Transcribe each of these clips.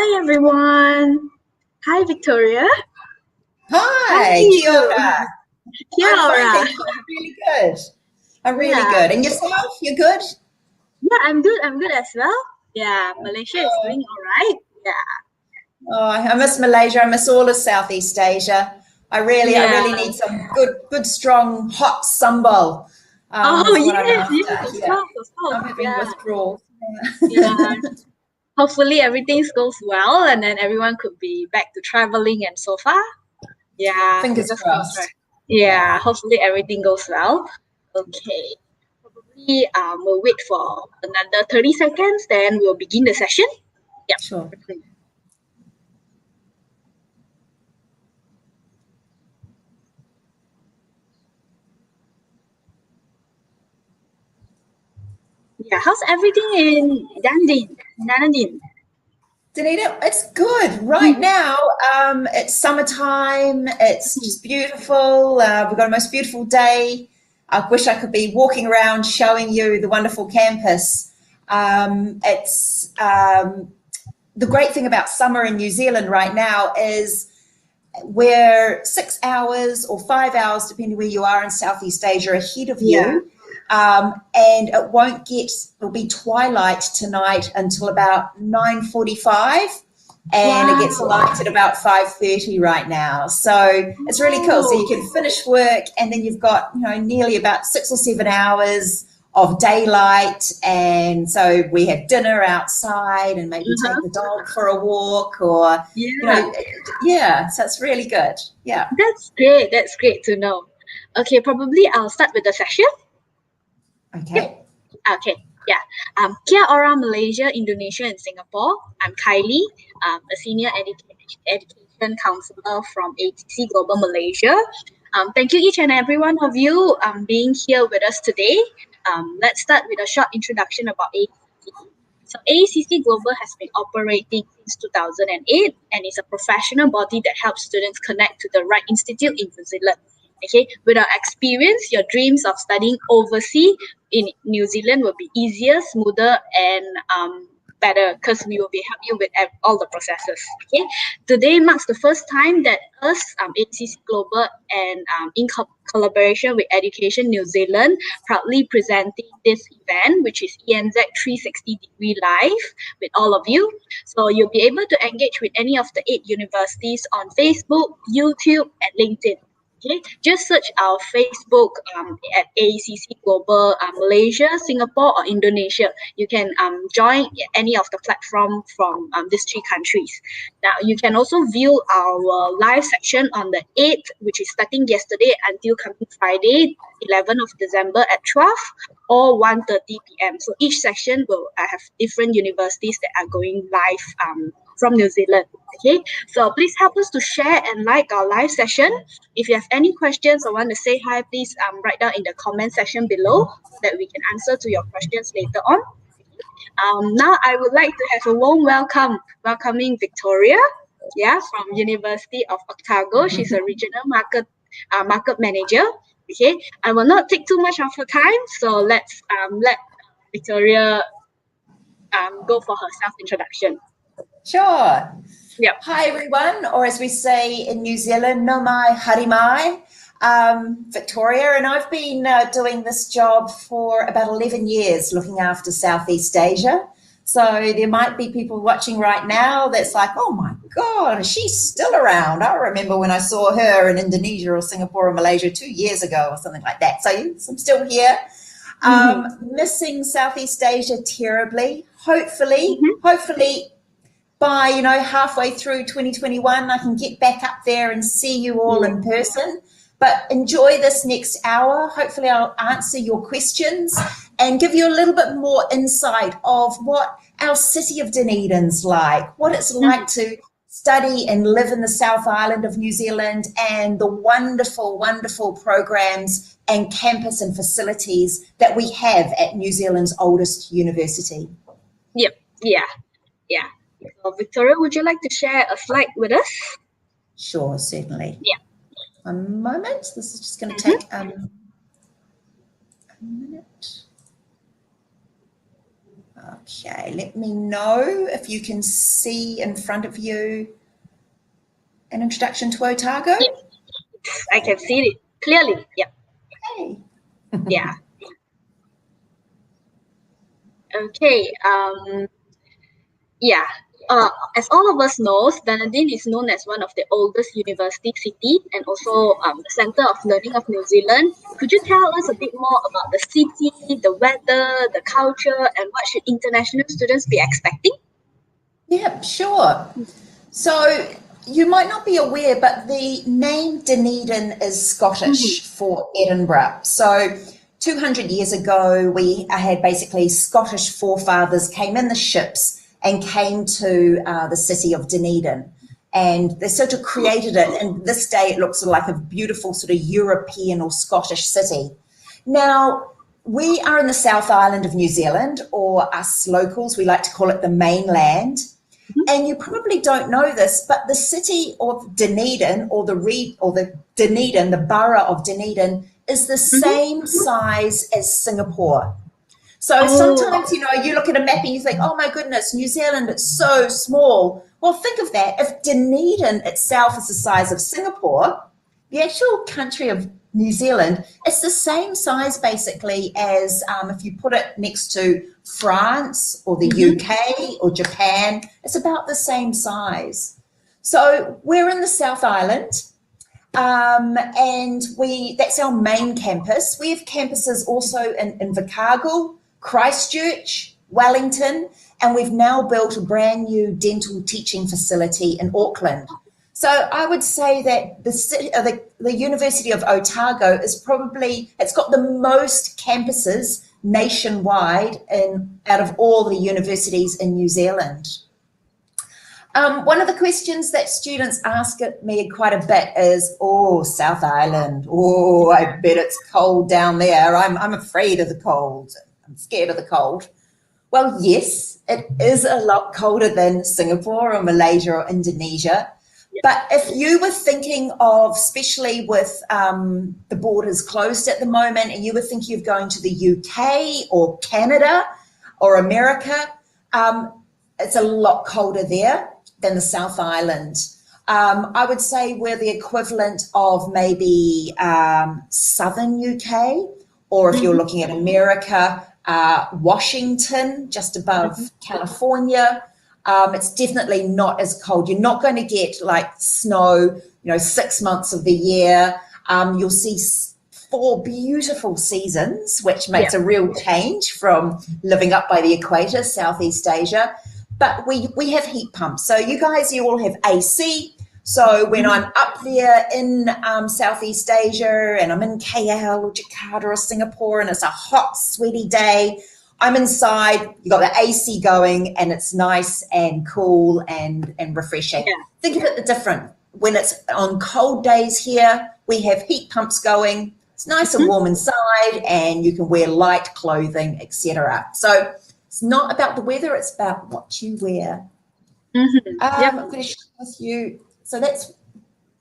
Hi everyone. Hi Victoria. How are Hi, you? kia ora. Kia I'm fine, ora. thank you. I'm really good. I'm really Yeah. good. And yourself? You're good? Yeah, I'm good. I'm good as well. Yeah, Malaysia is doing all right. Yeah. Oh, I miss Malaysia. I miss all of Southeast Asia. I Yeah. really need some good, strong, hot sambal. Oh Is what I'm yes, after. yes, of Yeah, course, of course. I'm having Yeah. withdrawal. Yeah. Hopefully everything goes well and then everyone could be back to traveling and so far. Yeah, Fingers fingers crossed, right? crossed. Yeah, Yeah, hopefully everything goes well. Okay. Probably we'll wait for another 30 seconds, then we'll begin the session. Yep. sure. Yeah, how's everything in Dunedin? Danita, it's good right now. It's summertime. It's just beautiful. We've got a most beautiful day. I wish I could be walking around showing you the wonderful campus. It's the great thing about summer in New Zealand right now is we're 6 hours or 5 hours, depending where you are in Southeast Asia, ahead of Yeah. you. And it'll be twilight tonight until about 9:45. And it gets Wow. light at about 5:30 right now. So it's really cool. So you can finish work and then you've got, nearly about 6 or 7 hours of daylight. And so we have dinner outside and maybe take the dog for a walk or, Yeah. so it's really good. Yeah. That's great. That's great to know. Okay, probably I'll start with the session. Okay. Okay. Yeah. Kia ora, Malaysia, Indonesia, and Singapore. I'm Kylie, a senior education counselor from AECC Global Malaysia. Thank you each and every one of you being here with us today. Let's start with a short introduction about AECC. So AECC Global has been operating since 2008 and is a professional body that helps students connect to the right institute in New Zealand. Okay, with our experience, your dreams of studying overseas in New Zealand will be easier, smoother, and better because we will be helping you with all the processes. Okay, today marks the first time that us, ACC Global, and in collaboration with Education New Zealand, proudly presenting this event, which is ENZ 360-degree live with all of you. So you'll be able to engage with any of the 8 universities on Facebook, YouTube, and LinkedIn. Okay, just search our Facebook at AECC Global Malaysia, Singapore, or Indonesia. You can join any of the platform from these 3 countries. Now, you can also view our live section on the 8th, which is starting yesterday until coming Friday, 11th of December at 12 or 1:30 p.m. So each session will have different universities that are going live from New Zealand. Okay, so please help us to share and like our live session. If you have any questions or want to say hi, please write down in the comment section below so that we can answer to your questions later on. Now I would like to have a warm welcoming Victoria, from University of Otago. She's a regional market manager. Okay, I will not take too much of her time, so let's let Victoria go for her self-introduction. Sure. Yep. Hi, everyone, or as we say in New Zealand, no mai, harimai. Victoria, and I've been doing this job for about 11 years, looking after Southeast Asia. So there might be people watching right now that's like, oh my God, she's still around. I remember when I saw her in Indonesia or Singapore or Malaysia 2 years ago or something like that. So I'm still here. Missing Southeast Asia terribly. Hopefully by, halfway through 2021, I can get back up there and see you all in person. But enjoy this next hour. Hopefully I'll answer your questions and give you a little bit more insight of what our city of Dunedin's like, what it's like to study and live in the South Island of New Zealand, and the wonderful, wonderful programs and campus and facilities that we have at New Zealand's oldest university. Yep. Yeah. So Victoria, would you like to share a slide with us? Sure, certainly. Yeah. One moment. This is just going to take a minute. Okay, let me know if you can see in front of you an introduction to Otago. Yes, I can see it clearly. Yeah. Hey. Yeah. Okay. Yeah. As all of us know, Dunedin is known as one of the oldest university cities and also the center of learning of New Zealand. Could you tell us a bit more about the city, the weather, the culture, and what should international students be expecting? Yeah, sure. So you might not be aware, but the name Dunedin is Scottish for Edinburgh. So 200 years ago, we had basically Scottish forefathers came in the ships and came to the city of Dunedin. And they sort of created it. And this day it looks like a beautiful sort of European or Scottish city. Now, we are in the South Island of New Zealand, or us locals, we like to call it the mainland. And you probably don't know this, but the city of Dunedin, or the Dunedin, the borough of Dunedin, is the same size as Singapore. So sometimes, you look at a map and you think, oh my goodness, New Zealand, it's so small. Well, think of that. If Dunedin itself is the size of Singapore, the actual country of New Zealand, it's the same size basically as if you put it next to France or the UK or Japan, it's about the same size. So we're in the South Island. And that's our main campus. We have campuses also in Invercargill, Christchurch, Wellington, and we've now built a brand new dental teaching facility in Auckland. So I would say that the University of Otago it's got the most campuses nationwide out of all the universities in New Zealand. One of the questions that students ask me quite a bit is, South Island. I bet it's cold down there. I'm afraid of the cold. I'm scared of the cold. Well, yes, it is a lot colder than Singapore or Malaysia or Indonesia. But if you were thinking of, especially with the borders closed at the moment, and you were thinking of going to the UK or Canada or America, it's a lot colder there than the South Island. I would say we're the equivalent of maybe southern UK, or if you're looking at America, Washington, just above California. It's definitely not as cold. You're not going to get like snow, 6 months of the year. You'll see 4 beautiful seasons, which makes a real change from living up by the equator, Southeast Asia. But we have heat pumps. So you all have AC. So when I'm up there in Southeast Asia and I'm in KL or Jakarta or Singapore and it's a hot, sweaty day, I'm inside, you've got the AC going and it's nice and cool and refreshing. Yeah. Think of it different. When it's on cold days here, we have heat pumps going. It's nice and warm inside and you can wear light clothing, etc. So it's not about the weather, it's about what you wear. I'm going to share with you.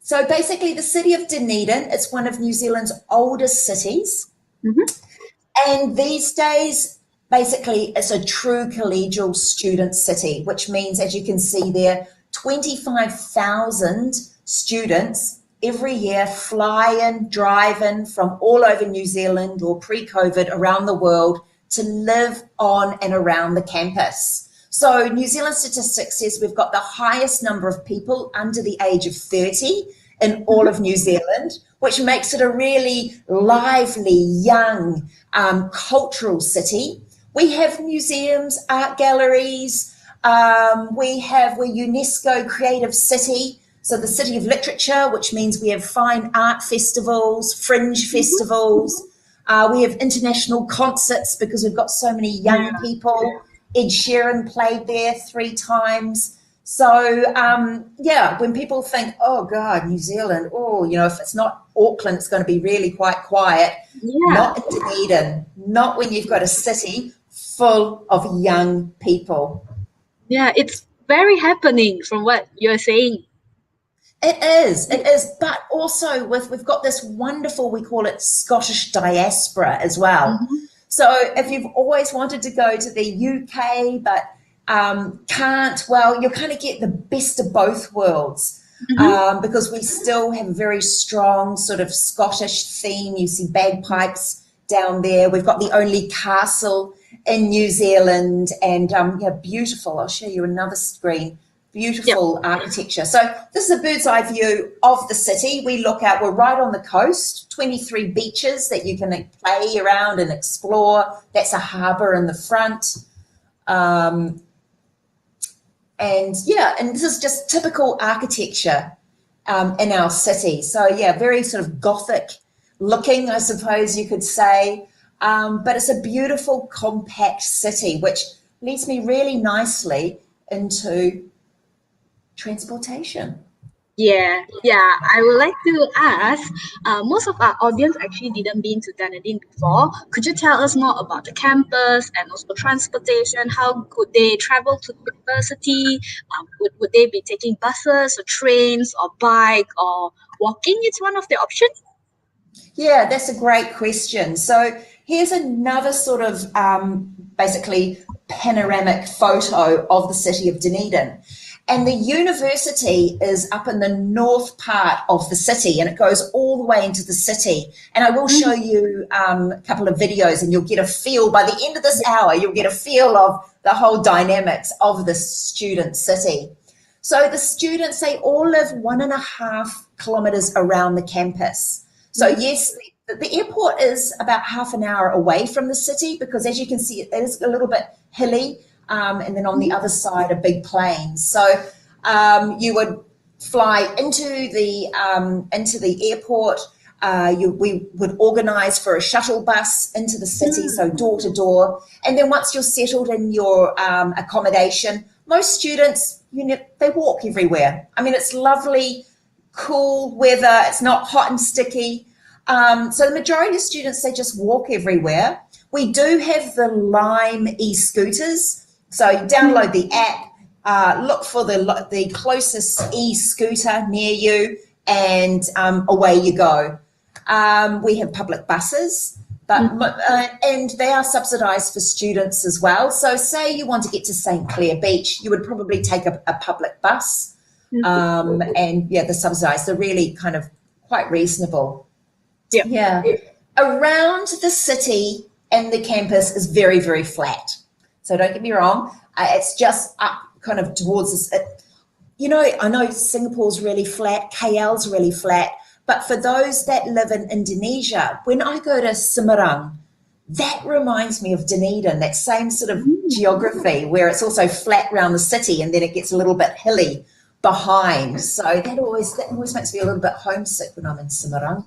So basically the city of Dunedin, it's one of New Zealand's oldest cities. And these days, basically, it's a true collegial student city, which means, as you can see there, 25,000 students every year fly in, drive in from all over New Zealand or pre-COVID around the world to live on and around the campus. So New Zealand statistics says we've got the highest number of people under the age of 30 in all of New Zealand, which makes it a really lively, young, cultural city. We have museums, art galleries. We're UNESCO Creative City, so the city of literature, which means we have fine art festivals, fringe festivals. We have international concerts because we've got so many young people. Ed Sheeran played there 3 times. So, when people think, oh, God, New Zealand, if it's not Auckland, it's going to be really quite quiet. Yeah. Not in Dunedin, not when you've got a city full of young people. Yeah, it's very happening from what you're saying. It is, but also we've got this wonderful, we call it Scottish diaspora as well. So if you've always wanted to go to the UK but can't, well, you'll kind of get the best of both worlds. Because we still have a very strong sort of Scottish theme. You see bagpipes down there. We've got the only castle in New Zealand, and yeah, beautiful. I'll show you another screen. Beautiful architecture. So this is a bird's eye view of the city. We look out, we're right on the coast, 23 beaches that you can play around and explore. That's a harbour in the front. And yeah, and this is just typical architecture in our city. So yeah, very sort of Gothic looking, I suppose you could say. But it's a beautiful, compact city, which leads me really nicely into transportation. Yeah, I would like to ask, most of our audience actually didn't been to Dunedin before. Could you tell us more about the campus and also transportation? How could they travel to the university? Would they be taking buses or trains or bike or walking? It's one of the options. Yeah, that's a great question. So here's another sort of basically panoramic photo of the city of Dunedin. And the university is up in the north part of the city, and it goes all the way into the city. And I will show you a couple of videos, and you'll get a feel, by the end of this hour, you'll get a feel of the whole dynamics of the student city. So the students, they all live 1.5 kilometres around the campus. So yes, the airport is about half an hour away from the city, because as you can see, it is a little bit hilly. And then on the other side are big plains. So you would fly into the airport. We would organise for a shuttle bus into the city, so door to door. And then once you're settled in your accommodation, most students, they walk everywhere. I mean, it's lovely, cool weather. It's not hot and sticky. So the majority of students, they just walk everywhere. We do have the Lime e-scooters. So you download the app, look for the closest e-scooter near you, and away you go. We have public buses, and they are subsidised for students as well. So say you want to get to St Clair Beach, you would probably take a public bus, and yeah, they're subsidised. They're really kind of quite reasonable. Yeah. Around the city and the campus is very, very flat. So don't get me wrong, it's just up kind of towards this. I know Singapore's really flat, KL's really flat, but for those that live in Indonesia, when I go to Semarang, that reminds me of Dunedin, that same sort of geography where it's also flat around the city and then it gets a little bit hilly behind. So that always makes me a little bit homesick when I'm in Semarang.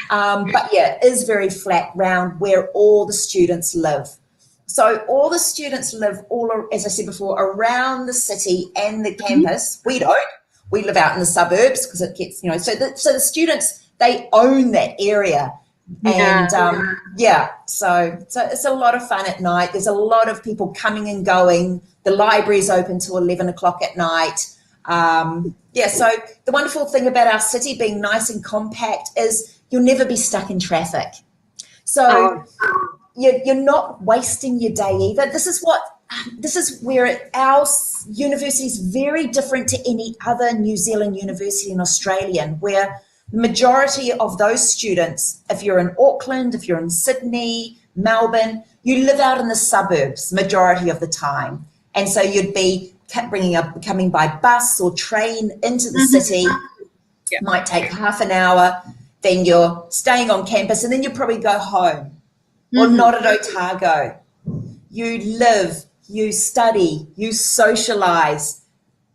But yeah, it is very flat round where all the students live. So all the students live as I said before, around the city and the campus. We don't. We live out in the suburbs because it gets, so the students, they own that area. And so it's a lot of fun at night. There's a lot of people coming and going. The library's open till 11 o'clock at night. So the wonderful thing about our city being nice and compact is you'll never be stuck in traffic. So you're not wasting your day either. This is where our university is very different to any other New Zealand university in Australia, where the majority of those students, if you're in Auckland, if you're in Sydney, Melbourne, you live out in the suburbs majority of the time. And so you'd be coming by bus or train into the city. It might take half an hour. Then you're staying on campus, and then you probably go home. Or not at Otago. You live, you study, you socialise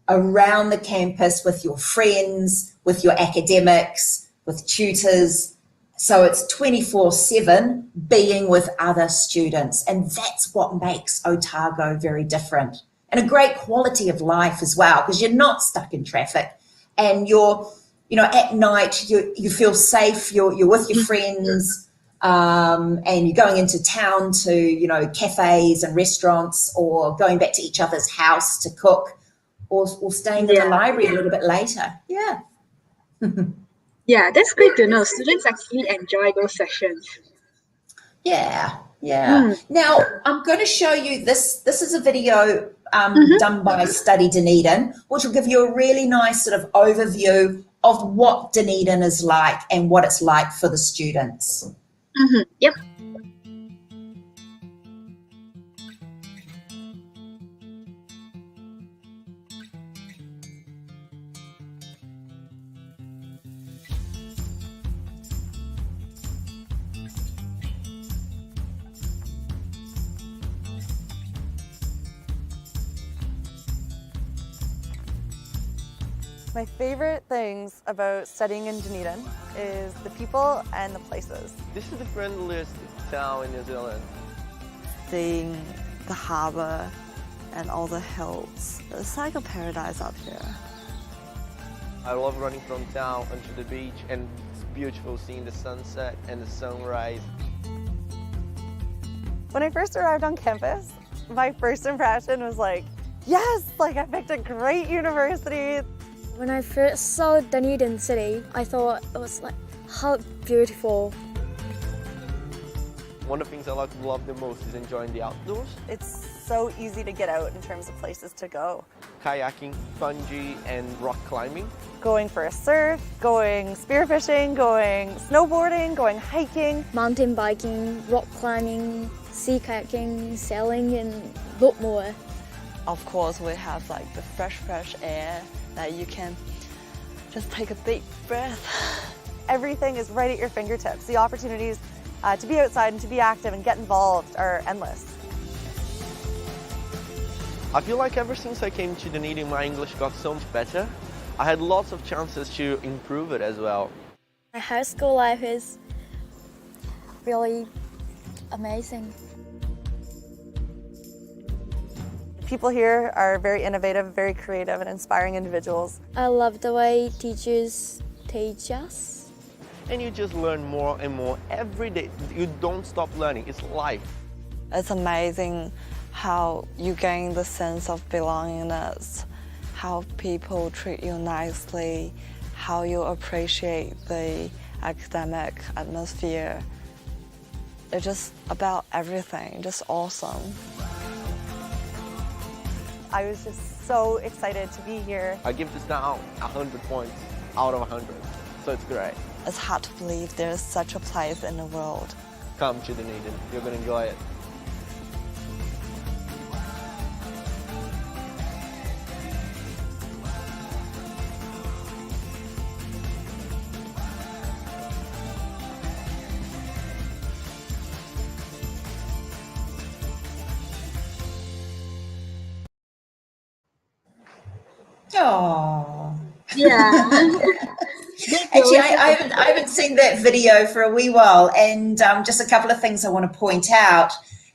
around the campus with your friends, with your academics, with tutors. So it's 24/7 being with other students. And that's what makes Otago very different. And a great quality of life as well, because you're not stuck in traffic, and you're, at night you feel safe, you're with your friends. And you're going into town to, cafes and restaurants, or going back to each other's house to cook, or staying in the library a little bit later. Yeah. Yeah, that's great to know. Students actually enjoy those sessions. Yeah. Yeah. Now, I'm going to show you this. This is a video done by Study Dunedin, which will give you a really nice sort of overview of what Dunedin is like and what it's like for the students. Yep. My favorite things about studying in Dunedin is the people and the places. This is the friendliest town in New Zealand. Seeing the harbour and all the hills. It's like a paradise up here. I love running from town onto the beach, and it's beautiful seeing the sunset and the sunrise. When I first arrived on campus, my first impression was like, yes, like I picked a great university. When I first saw Dunedin City, I thought it was like, how beautiful. One of the things I love the most is enjoying the outdoors. It's so easy to get out in terms of places to go. Kayaking, bungee, and rock climbing. Going for a surf, going spearfishing, going snowboarding, going hiking. Mountain biking, rock climbing, sea kayaking, sailing, and a lot more. Of course, we have like the fresh air that you can just take a deep breath. Everything is right at your fingertips. The opportunities to be outside and to be active and get involved are endless. I feel like ever since I came to Dunedin, my English got so much better. I had lots of chances to improve it as well. My high school life is really amazing. People here are very innovative, very creative and inspiring individuals. I love the way teachers teach us. And you just learn more and more every day. You don't stop learning, it's life. It's amazing how you gain the sense of belongingness, how people treat you nicely, how you appreciate the academic atmosphere. It's just about everything, just awesome. I was just so excited to be here. I give this town 100 points out of 100, so it's great. It's hard to believe there's such a place in the world. Come to Dunedin, you're going to enjoy it. Oh. Yeah. Actually, I haven't seen that video for a wee while, and just a couple of things I want to point out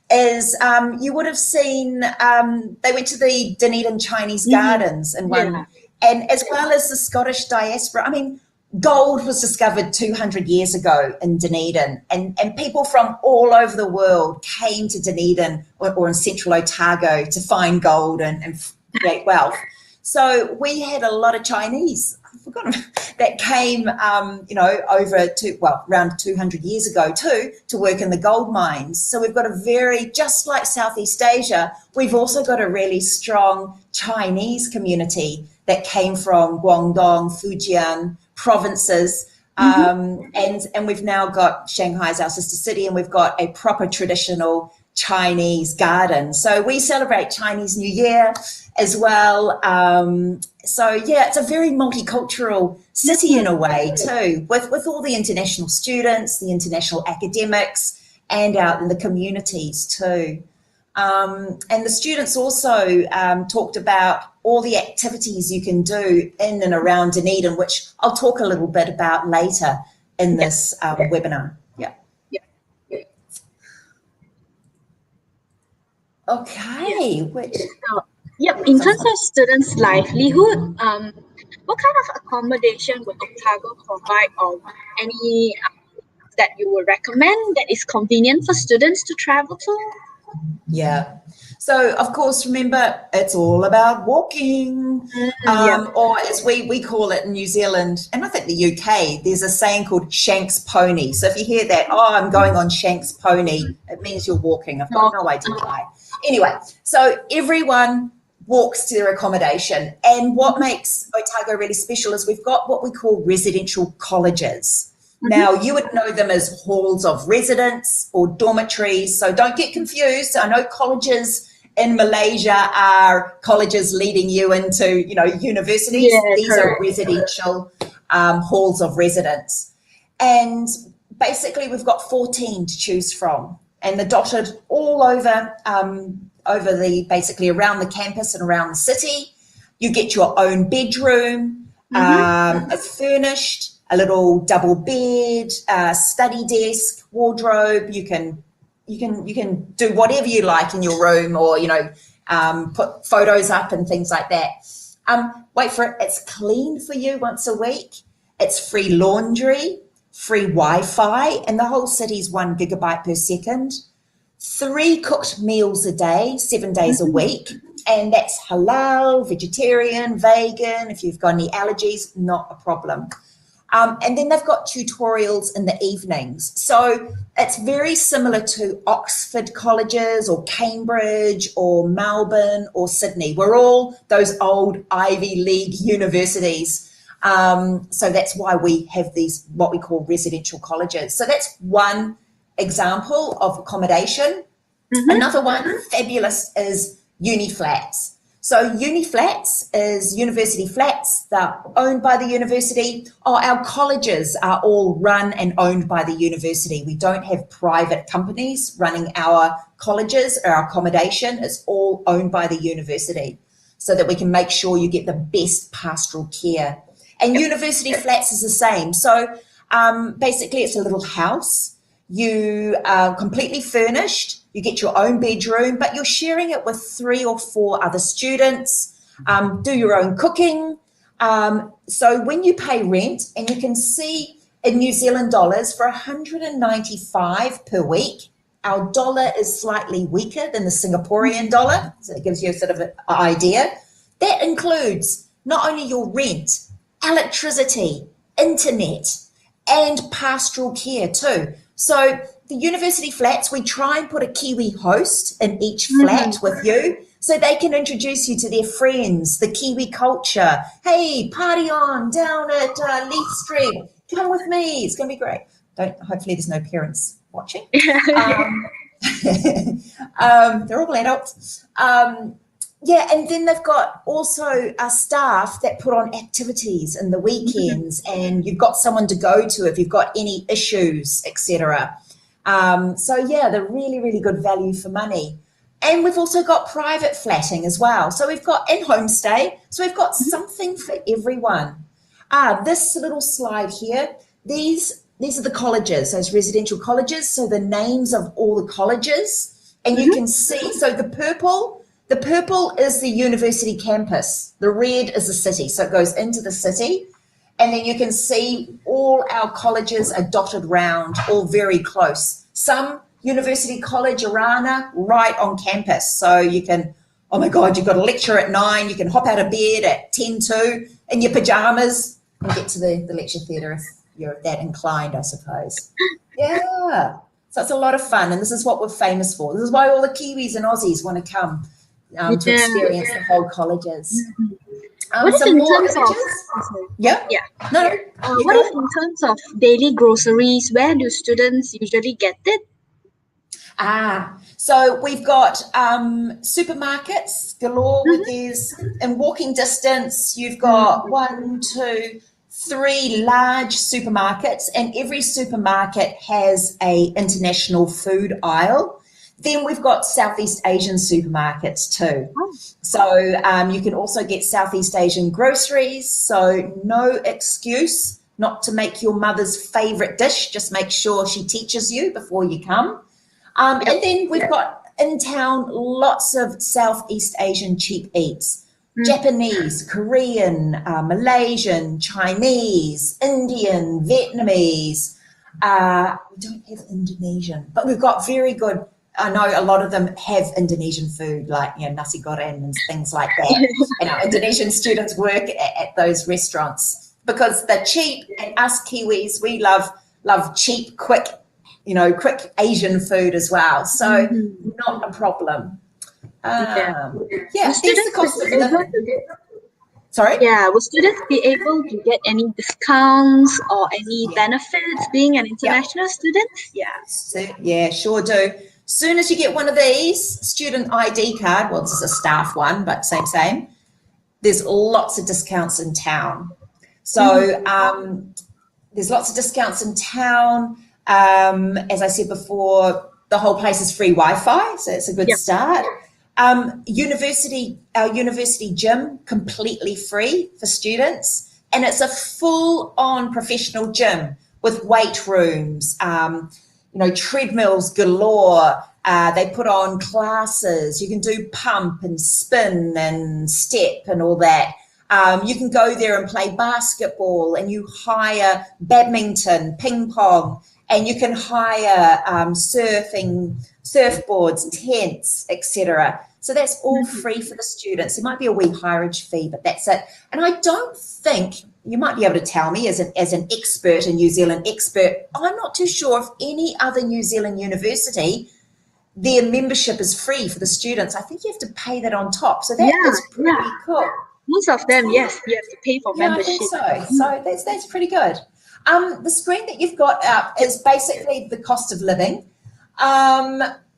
is you would have seen they went to the Dunedin Chinese Gardens and one, and as well as the Scottish diaspora. I mean, gold was discovered 200 years ago in Dunedin, and people from all over the world came to Dunedin or in central Otago to find gold and create wealth. So we had a lot of Chinese, I've forgotten, that came, around 200 years ago too, to work in the gold mines. So we've got a very, just like Southeast Asia, we've also got a really strong Chinese community that came from Guangdong, Fujian provinces. And we've now got Shanghai's our sister city, and we've got a proper traditional Chinese garden. So we celebrate Chinese New Year as well. So yeah, it's a very multicultural city in a way too, with all the international students, the international academics, and out in the communities too. And the students also talked about all the activities you can do in and around Dunedin, which I'll talk a little bit about later in this webinar. Okay. In terms of students' livelihood, what kind of accommodation would Otago provide, or any that you would recommend that is convenient for students to travel to? Yeah. So, of course, remember, it's all about walking, or as we call it in New Zealand, and I think the UK, there's a saying called Shank's Pony. So if you hear that, oh, I'm going on Shank's Pony, it means you're walking. I've got no idea why. Anyway, so everyone walks to their accommodation. And what makes Otago really special is we've got what we call residential colleges. Now, you would know them as halls of residence or dormitories, so don't get confused. I know colleges in Malaysia are colleges leading you into, you know, universities. These are residential halls of residence. And basically, we've got 14 to choose from, and they're dotted all over, basically around the campus and around the city. You get your own bedroom, it's furnished. A little double bed, study desk, wardrobe. You can do whatever you like in your room, or put photos up and things like that. Wait for it. It's cleaned for you once a week. It's free laundry, free Wi-Fi, and the whole city's 1 gigabyte per second. 3 cooked meals a day, 7 days a week, and that's halal, vegetarian, vegan. If you've got any allergies, not a problem. And then they've got tutorials in the evenings. So it's very similar to Oxford colleges or Cambridge or Melbourne or Sydney. We're all those old Ivy League universities. So that's why we have these, what we call residential colleges. So that's one example of accommodation. Another one, fabulous, is uni flats. So uni flats is university flats. They're owned by the university. Our colleges are all run and owned by the university. We don't have private companies running our colleges or our accommodation. It's all owned by the university, so that we can make sure you get the best pastoral care. And university flats is the same. So basically it's a little house. You are completely furnished. You get your own bedroom, but you're sharing it with 3 or 4 other students. Do your own cooking. So when you pay rent, and you can see in New Zealand dollars, for 195 per week, our dollar is slightly weaker than the Singaporean dollar. So it gives you sort of an idea. That includes not only your rent, electricity, internet, and pastoral care too. So the university flats, we try and put a Kiwi host in each flat with you, so they can introduce you to their friends, the Kiwi culture. Hey, party on down at Leith Street. Come with me. It's going to be great. Hopefully there's no parents watching. They're all adults. Yeah, and then they've got also a staff that put on activities in the weekends, and you've got someone to go to if you've got any issues, etc. So yeah, they're really, really good value for money. And we've also got private flatting as well. So we've got in homestay. So we've got something for everyone. This little slide here, these are the colleges, those residential colleges. So the names of all the colleges, and you can see, so the purple is the university campus. The red is the city. So it goes into the city. And then you can see all our colleges are dotted round, all very close. Some University College Arana right on campus. So you can, oh my God, you've got a lecture at 9. You can hop out of bed at 10:02 in your pajamas and get to the lecture theatre if you're that inclined, I suppose. Yeah. So it's a lot of fun. And this is what we're famous for. This is why all the Kiwis and Aussies want to come to experience the whole colleges. What is in terms of? What is in terms of daily groceries? Where do students usually get it? So we've got supermarkets galore. With these in walking distance. You've got 1, 2, 3 large supermarkets, and every supermarket has a international food aisle. Then we've got Southeast Asian supermarkets too. So you can also get Southeast Asian groceries. So no excuse not to make your mother's favourite dish. Just make sure she teaches you before you come. And then we've got in town lots of Southeast Asian cheap eats. Japanese, Korean, Malaysian, Chinese, Indian, Vietnamese. We don't have Indonesian, but we've got very good I know a lot of them have Indonesian food, like, nasi goreng and things like that. Indonesian students work at those restaurants because they're cheap, and us Kiwis, we love cheap, quick Asian food as well. So not a problem. There's the cost of living. Sorry? Yeah, will students be able to get any discounts or any benefits being an international student? Yeah, sure do. Soon as you get one of these, student ID card, well, this is a staff one, but same, there's lots of discounts in town. So there's lots of discounts in town. As I said before, the whole place is free Wi-Fi, so it's a good start. Our university gym, completely free for students, and it's a full-on professional gym with weight rooms, treadmills galore. They put on classes. You can do pump and spin and step and all that. You can go there and play basketball, and you hire badminton, ping pong, and you can hire surfing, surfboards, tents, etc. So that's all free for the students. There might be a wee hireage fee, but that's it. And I don't think, you might be able to tell me as an expert, a New Zealand expert, I'm not too sure if any other New Zealand university, their membership is free for the students. I think you have to pay that on top. So that is pretty cool. Most of them, yes, you have to pay for membership. I think so. So that's pretty good. The screen that you've got up is basically the cost of living.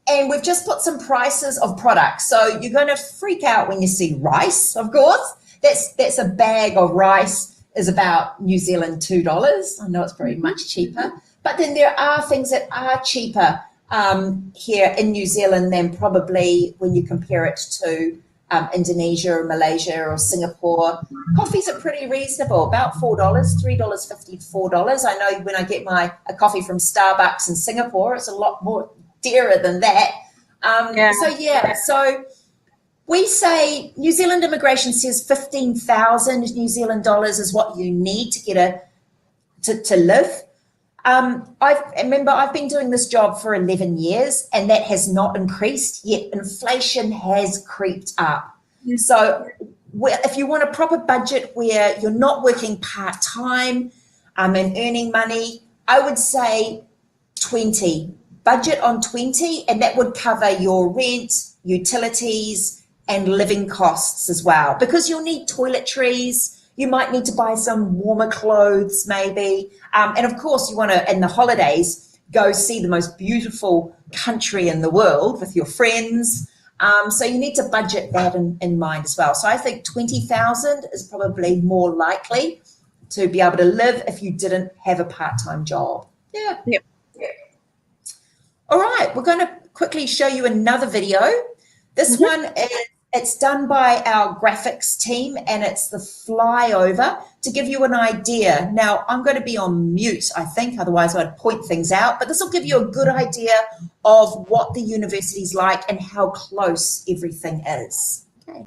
And we've just put some prices of products. So you're going to freak out when you see rice, of course. That's a bag of rice is about New Zealand $2. I know it's very much cheaper. But then there are things that are cheaper here in New Zealand than probably when you compare it to Indonesia or Malaysia or Singapore. Coffees are pretty reasonable, about $4, $3.50, $4. I know when I get a coffee from Starbucks in Singapore, it's a lot more dearer than that. So we say New Zealand immigration says 15,000 New Zealand dollars is what you need to get to live. I've been doing this job for 11 years, and that has not increased, yet inflation has creeped up. So if you want a proper budget where you're not working part-time and earning money, I would say 20. Budget on 20, and that would cover your rent, utilities, and living costs as well, because you'll need toiletries. You might need to buy some warmer clothes maybe. And of course you want to, in the holidays, go see the most beautiful country in the world with your friends. So you need to budget that in mind as well. So I think 20,000 is probably more likely to be able to live if you didn't have a part-time job. Yeah. All right, we're going to quickly show you another video. This one it's done by our graphics team, and it's the flyover to give you an idea. Now, I'm going to be on mute, I think, otherwise I'd point things out, but this will give you a good idea of what the university's like and how close everything is. Okay.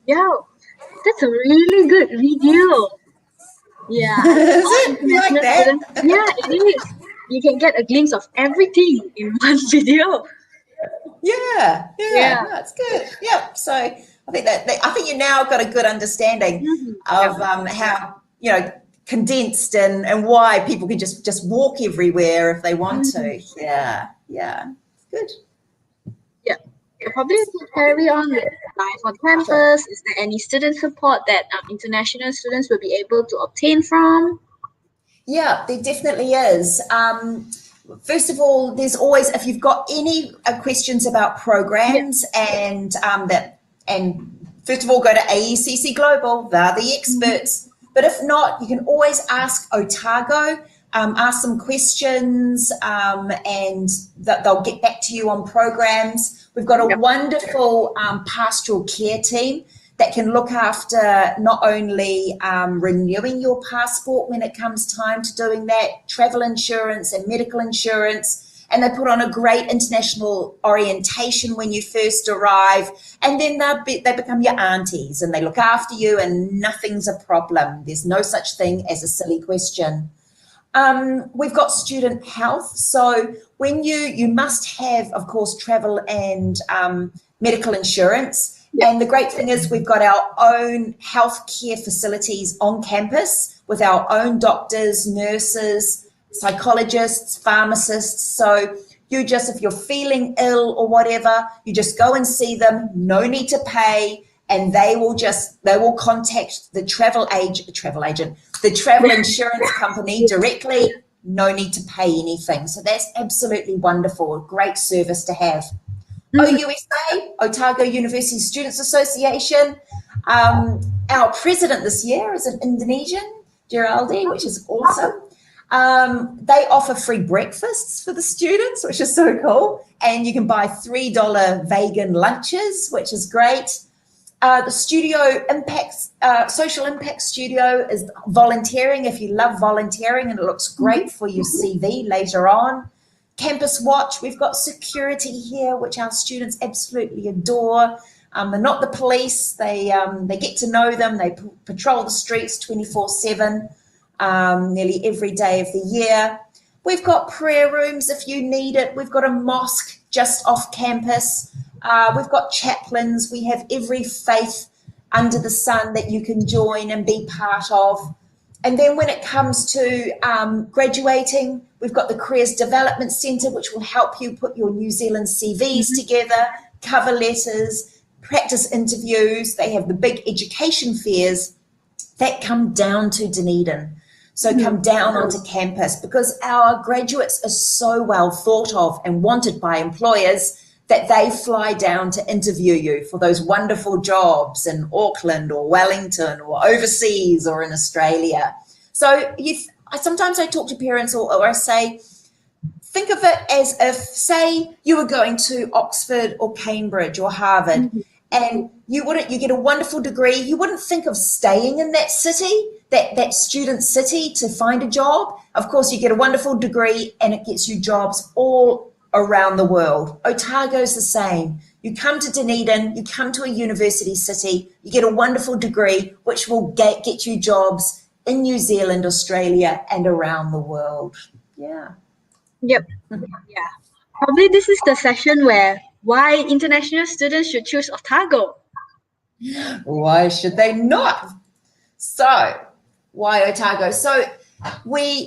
Yeah, that's a really good video. Yeah, I think Is all it? You like international that? students, yeah, it is. You can get a glimpse of everything in one video. Yeah, Yeah. no, it's good. Yep. So I think I think you now got a good understanding Mhm. of how condensed and why people can just walk everywhere if they want to. Yeah, good. Yeah. So probably we can carry on with life on campus. Is there any student support that international students will be able to obtain from? Yeah, there definitely is. First of all, there's always, if you've got any questions about Yeah. programs and first of all, go to AECC Global. They're the experts. But if not, you can always ask Otago, ask some questions, and they'll get back to you on programs. We've got a Yep. wonderful pastoral care team that can look after not only renewing your passport when it comes time to doing that, travel insurance and medical insurance, and they put on a great international orientation when you first arrive, and then they become your aunties and they look after you and nothing's a problem. There's no such thing as a silly question. We've got student health. So when you must have, of course, travel and medical insurance. Yep. And the great thing is we've got our own healthcare facilities on campus with our own doctors, nurses, psychologists, pharmacists. So you just, if you're feeling ill or whatever, you just go and see them, no need to pay, and they will contact the travel insurance company directly, no need to pay anything. So that's absolutely wonderful, great service to have. OUSA, Otago University Students Association. Our president this year is an Indonesian, Geraldine, which is awesome. They offer free breakfasts for the students, which is so cool. And you can buy $3 vegan lunches, which is great. The studio social impact studio is volunteering if you love volunteering, and it looks great for your CV later on. Campus Watch, we've got security here, which our students absolutely adore. They're not the police. They get to know them. They patrol the streets 24/7, nearly every day of the year. We've got prayer rooms if you need it. We've got a mosque just off campus. We've got chaplains. We have every faith under the sun that you can join and be part of. And then when it comes to graduating, we've got the Careers Development Centre, which will help you put your New Zealand CVs together, cover letters, practice interviews. They have the big education fairs that come down to Dunedin. So come down onto campus, because our graduates are so well thought of and wanted by employers that they fly down to interview you for those wonderful jobs in Auckland or Wellington or overseas or in Australia. So sometimes I talk to parents or I say, think of it as if, say, you were going to Oxford or Cambridge or Harvard, and you get a wonderful degree. You wouldn't think of staying in that city, that student city, to find a job. Of course, you get a wonderful degree and it gets you jobs all around the world. Otago's the same. You come to Dunedin, you come to a university city, you get a wonderful degree, which will get you jobs in New Zealand, Australia, and around the world. Yeah. Yep. Yeah. Probably this is the session where why international students should choose Otago. Why should they not? So, why Otago? So,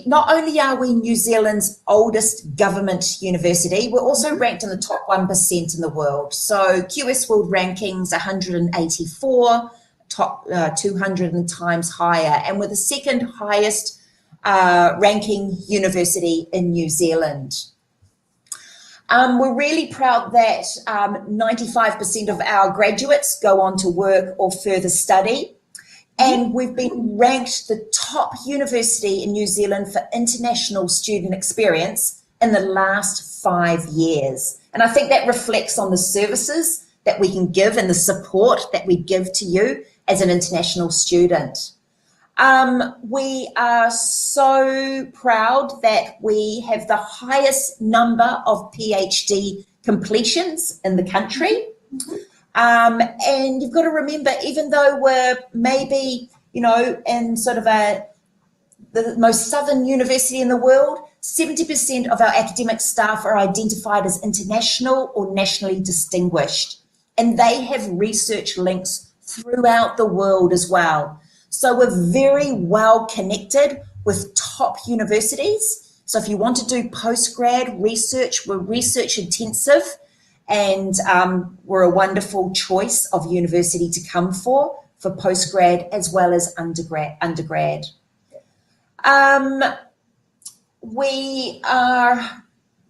not only are we New Zealand's oldest government university, we're also ranked in the top 1% in the world. So QS World Rankings 184, top 200 times higher, and we're the second highest ranking university in New Zealand. We're really proud that 95% of our graduates go on to work or further study. And we've been ranked the top university in New Zealand for international student experience in the last 5 years. And I think that reflects on the services that we can give and the support that we give to you as an international student. We are so proud that we have the highest number of PhD completions in the country. And you've got to remember, even though we're maybe, you know, in sort of the most southern university in the world, 70% of our academic staff are identified as international or nationally distinguished. And they have research links throughout the world as well. So we're very well connected with top universities. So if you want to do postgrad research, we're research intensive, and we're a wonderful choice of university to come for postgrad as well as undergrad. We are,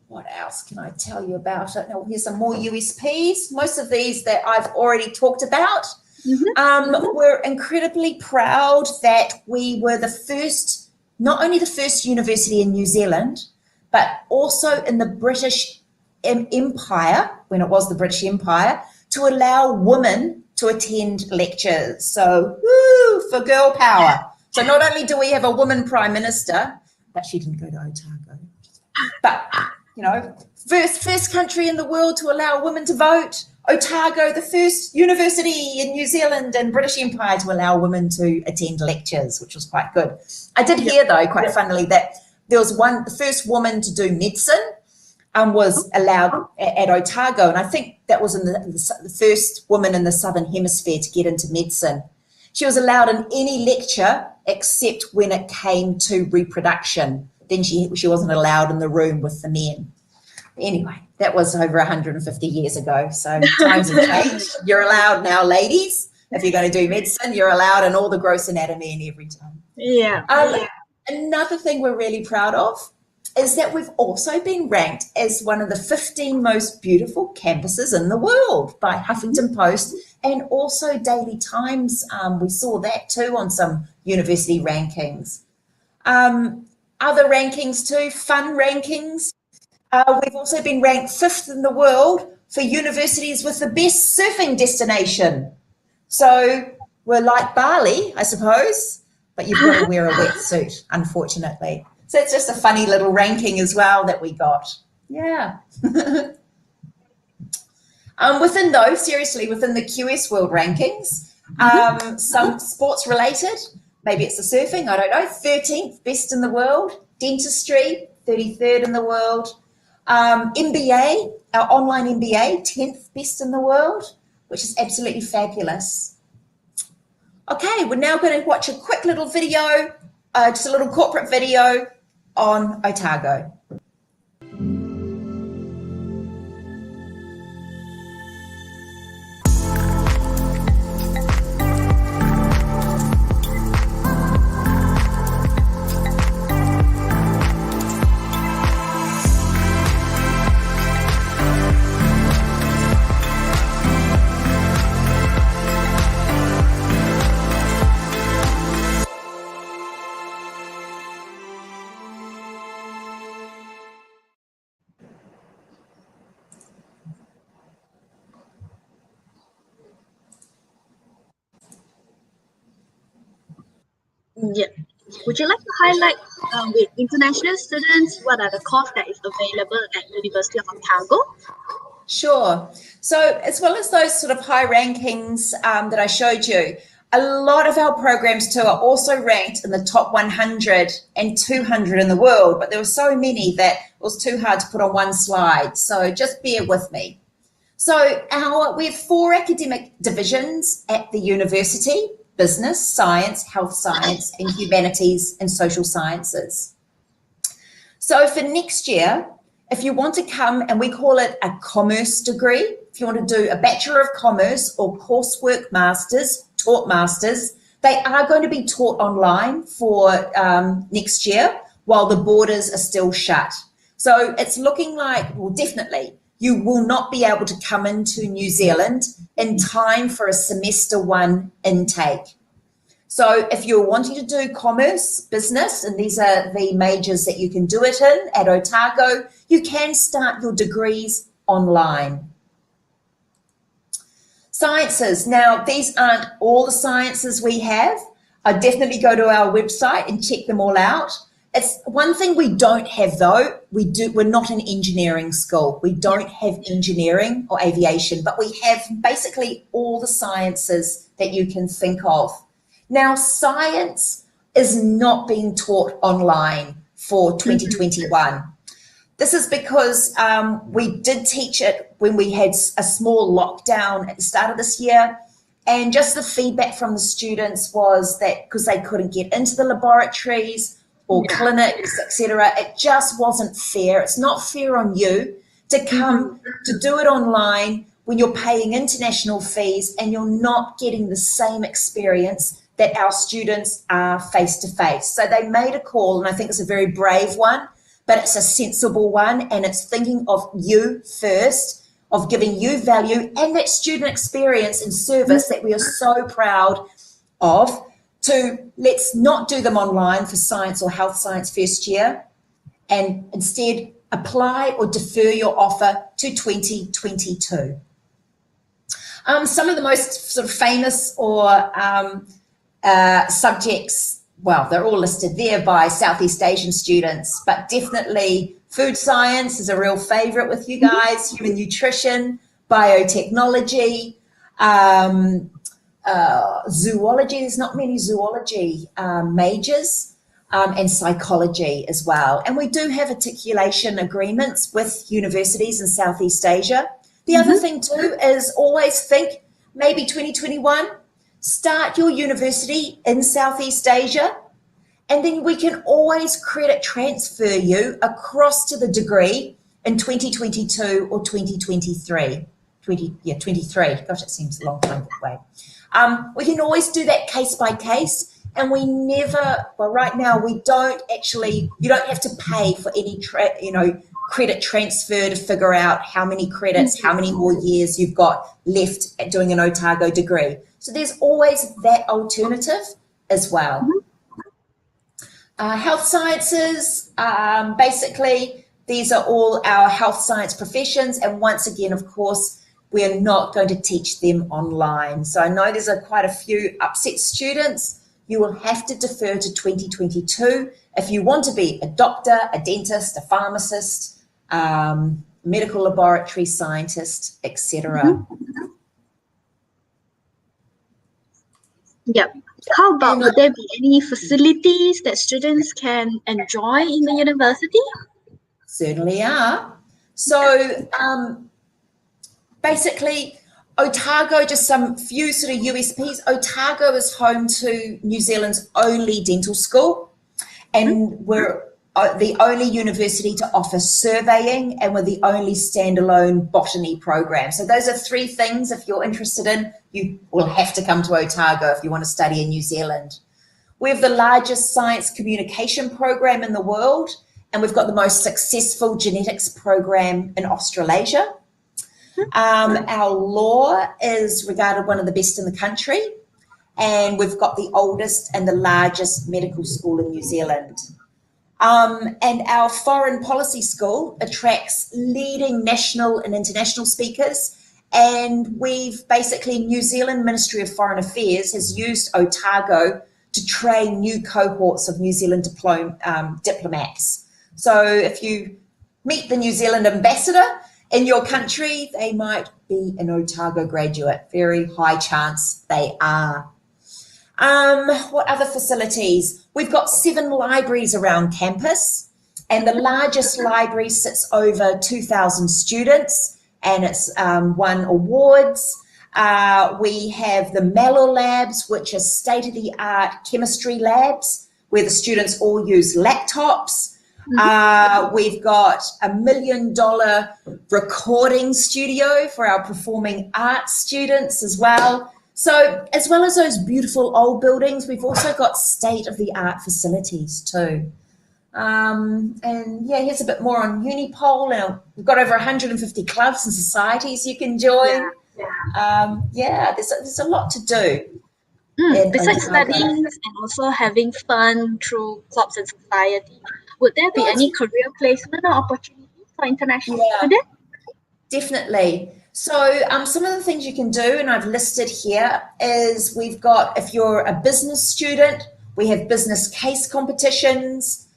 what else can I tell you about it? Now, here's some more USPs. Most of these that I've already talked about. We're incredibly proud that we were the first, not only the first university in New Zealand, but also in the British Empire, when it was the British Empire, to allow women to attend lectures. So, woo, for girl power. So not only do we have a woman prime minister, but she didn't go to Otago, but, you know, first country in the world to allow women to vote. Otago, the first university in New Zealand and British Empire to allow women to attend lectures, which was quite good. I did hear, though, quite funnily, that there was the first woman to do medicine was allowed at Otago, and I think that was the first woman in the Southern Hemisphere to get into medicine. She was allowed in any lecture except when it came to reproduction. Then she wasn't allowed in the room with the men. Anyway, that was over 150 years ago, so times have changed. You're allowed now, ladies. If you're going to do medicine, you're allowed in all the gross anatomy and every time. Another thing we're really proud of is that we've also been ranked as one of the 15 most beautiful campuses in the world by Huffington Post and also Daily Times. We saw that too on some university rankings. Other rankings too, fun rankings. We've also been ranked 5th in the world for universities with the best surfing destination. So we're like Bali, I suppose, but you've got to wear a wetsuit, unfortunately. So it's just a funny little ranking as well that we got. Yeah. Within those, seriously, within the QS World Rankings, some sports related, maybe it's the surfing, I don't know, 13th best in the world, dentistry, 33rd in the world, MBA, our online MBA, 10th best in the world, which is absolutely fabulous. Okay, we're now going to watch a quick little video, just a little corporate video on Otago. Yeah. Would you like to highlight with international students what are the courses that is available at University of Otago? Sure. So as well as those sort of high rankings that I showed you, a lot of our programs too are also ranked in the top 100 and 200 in the world, but there were so many that it was too hard to put on one slide. So just bear with me. So we have 4 academic divisions at the university: business, science, health science, and humanities and social sciences. So for next year, if you want to come, and we call it a commerce degree, if you want to do a Bachelor of Commerce or coursework masters, taught masters, they are going to be taught online for next year while the borders are still shut. So it's looking like, well, definitely, you will not be able to come into New Zealand in time for a semester 1 intake. So if you're wanting to do commerce, business, and these are the majors that you can do it in at Otago, you can start your degrees online. Sciences. Now, these aren't all the sciences we have. I'd definitely go to our website and check them all out. It's one thing we don't have though. We're not an engineering school. We don't have engineering or aviation, but we have basically all the sciences that you can think of. Now, science is not being taught online for 2021. This is because we did teach it when we had a small lockdown at the start of this year. And just the feedback from the students was that because they couldn't get into the laboratories or clinics, etc., it just wasn't fair. It's not fair on you to come to do it online when you're paying international fees and you're not getting the same experience that our students are face-to-face. So they made a call, and I think it's a very brave one, but it's a sensible one, and it's thinking of you first, of giving you value and that student experience and service that we are so proud of. To let's not do them online for science or health science first year, and instead apply or defer your offer to 2022. Some of the most sort of famous or subjects, well, they're all listed there by Southeast Asian students, but definitely food science is a real favorite with you guys, human nutrition, biotechnology, zoology. There's not many zoology majors, and psychology as well. And we do have articulation agreements with universities in Southeast Asia. The other thing too is always think maybe 2021, start your university in Southeast Asia, and then we can always credit transfer you across to the degree in 2022 or 2023. 23. Gosh, it seems a long time away. We can always do that case by case, and we never, well, right now we don't actually, you don't have to pay for any, credit transfer to figure out how many credits, how many more years you've got left at doing an Otago degree. So there's always that alternative as well. Health sciences, basically, these are all our health science professions. And once again, of course, we're not going to teach them online. So I know there's quite a few upset students. You will have to defer to 2022 if you want to be a doctor, a dentist, a pharmacist, medical laboratory scientist, etc. Yep. How about, would there be any facilities that students can enjoy in the university? Certainly are. So basically, Otago, just some few sort of USPs. Otago is home to New Zealand's only dental school, and we're the only university to offer surveying, and we're the only standalone botany program. So those are three things, if you're interested in, you will have to come to Otago if you want to study in New Zealand. We have the largest science communication program in the world, and we've got the most successful genetics program in Australasia. Our law is regarded one of the best in the country, and we've got the oldest and the largest medical school in New Zealand. And our foreign policy school attracts leading national and international speakers, and we've basically, New Zealand Ministry of Foreign Affairs has used Otago to train new cohorts of New Zealand diplomats. So if you meet the New Zealand ambassador in your country, they might be an Otago graduate. Very high chance they are. What other facilities? We've got 7 libraries around campus, and the largest library sits over 2,000 students, and it's won awards. We have the Mallow Labs, which are state-of-the-art chemistry labs where the students all use laptops. We've got $1 million recording studio for our performing arts students as well. So as well as those beautiful old buildings, we've also got state-of-the-art facilities too. And yeah, here's a bit more on Unipol. And we've got over 150 clubs and societies you can join. There's a lot to do. Besides studying and also having fun through clubs and society, would there be any career placement or opportunities for international students? Definitely. So some of the things you can do, and I've listed here, is we've got, if you're a business student, we have business case competitions.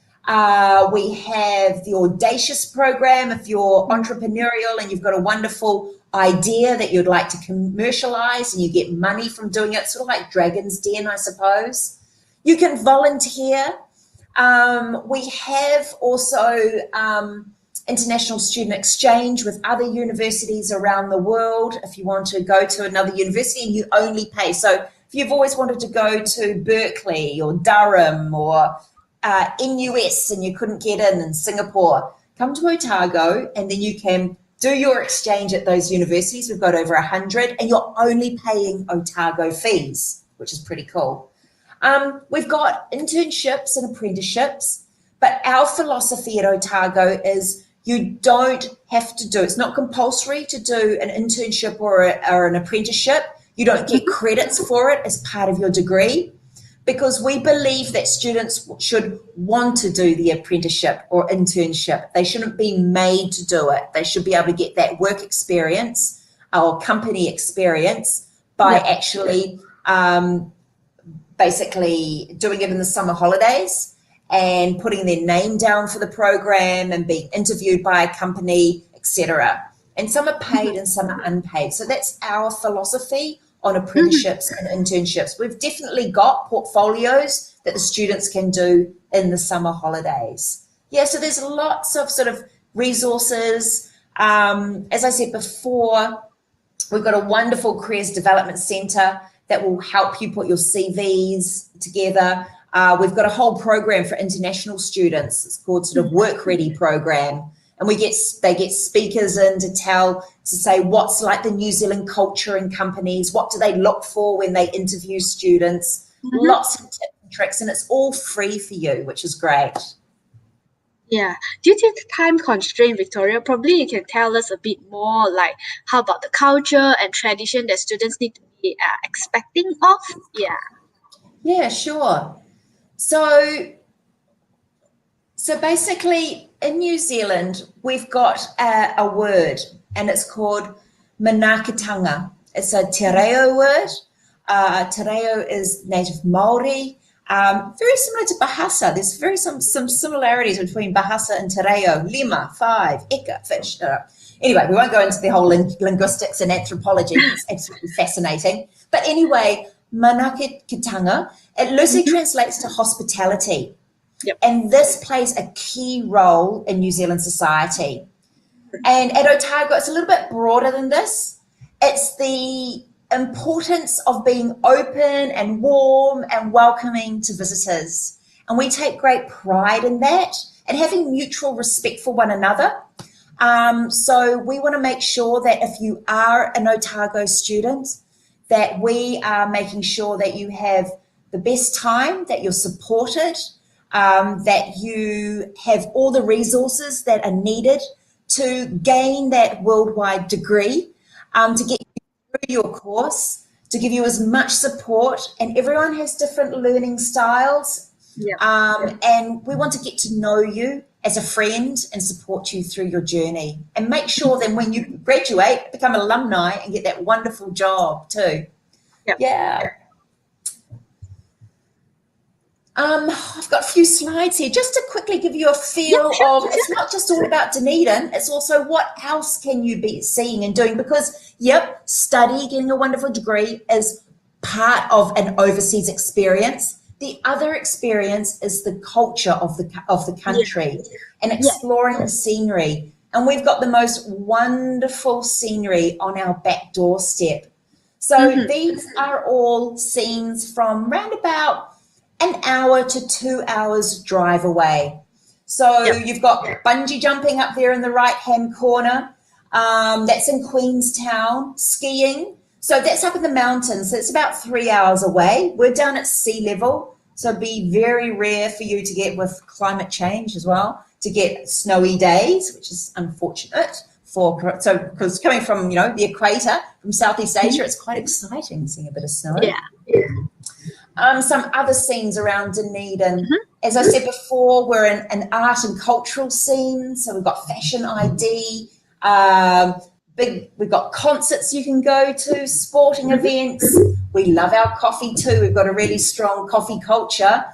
We have the Audacious program if you're entrepreneurial and you've got a wonderful idea that you'd like to commercialize and you get money from doing it, sort of like Dragon's Den, I suppose. You can volunteer. We have also international student exchange with other universities around the world. If you want to go to another university and you only pay. So if you've always wanted to go to Berkeley or Durham or NUS and you couldn't get in Singapore, come to Otago and then you can do your exchange at those universities. We've got over 100 and you're only paying Otago fees, which is pretty cool. We've got internships and apprenticeships, but our philosophy at Otago is you don't have to do, it's not compulsory to do an internship or an apprenticeship. You don't get credits for it as part of your degree, because we believe that students should want to do the apprenticeship or internship. They shouldn't be made to do it. They should be able to get that work experience or company experience by actually basically doing it in the summer holidays and putting their name down for the program and being interviewed by a company, etc. And some are paid and some are unpaid. So that's our philosophy on apprenticeships and internships. We've definitely got portfolios that the students can do in the summer holidays. Yeah, so there's lots of sort of resources. As I said before, we've got a wonderful careers development centre that will help you put your CVs together. We've got a whole program for international students. It's called sort of Work Ready program. And they get speakers in to say what's like the New Zealand culture in companies, what do they look for when they interview students, lots of tips and tricks, and it's all free for you, which is great. Yeah, due to the time constraint, Victoria, probably you can tell us a bit more, like how about the culture and tradition that students need to be expecting of? Yeah, sure. So basically in New Zealand, we've got a word and it's called manaakitanga. It's a te reo word. Te reo is native Māori. Very similar to Bahasa. There's some similarities between Bahasa and te reo. Lima, 5, eka, fish. Anyway, we won't go into the whole linguistics and anthropology. It's absolutely fascinating. But anyway, manaakitanga, it loosely translates to hospitality. Yep. And this plays a key role in New Zealand society. And at Otago, it's a little bit broader than this. It's the importance of being open and warm and welcoming to visitors. And we take great pride in that and having mutual respect for one another. So we want to make sure that if you are an Otago student, that we are making sure that you have the best time, that you're supported, that you have all the resources that are needed to gain that worldwide degree, to get you through your course, to give you as much support. And everyone has different learning styles. And we want to get to know you as a friend and support you through your journey. And make sure then when you graduate, become alumni and get that wonderful job too. Yeah. I've got a few slides here just to quickly give you a feel of, it's not just all about Dunedin, it's also what else can you be seeing and doing, because study, getting a wonderful degree is part of an overseas experience. The other experience is the culture of the country and exploring the scenery. And we've got the most wonderful scenery on our back doorstep. So these are all scenes from round about an hour to 2 hours drive away. So you've got bungee jumping up there in the right-hand corner. That's in Queenstown. Skiing. So that's up in the mountains. So it's about 3 hours away. We're down at sea level. So it'd be very rare for you to get, with climate change as well, to get snowy days, which is unfortunate. Because coming from, the equator, from Southeast Asia, it's quite exciting seeing a bit of snow. Some other scenes around Dunedin. As I said before, we're in an art and cultural scene. So we've got Fashion ID, we've got concerts you can go to, sporting events. We love our coffee too. We've got a really strong coffee culture.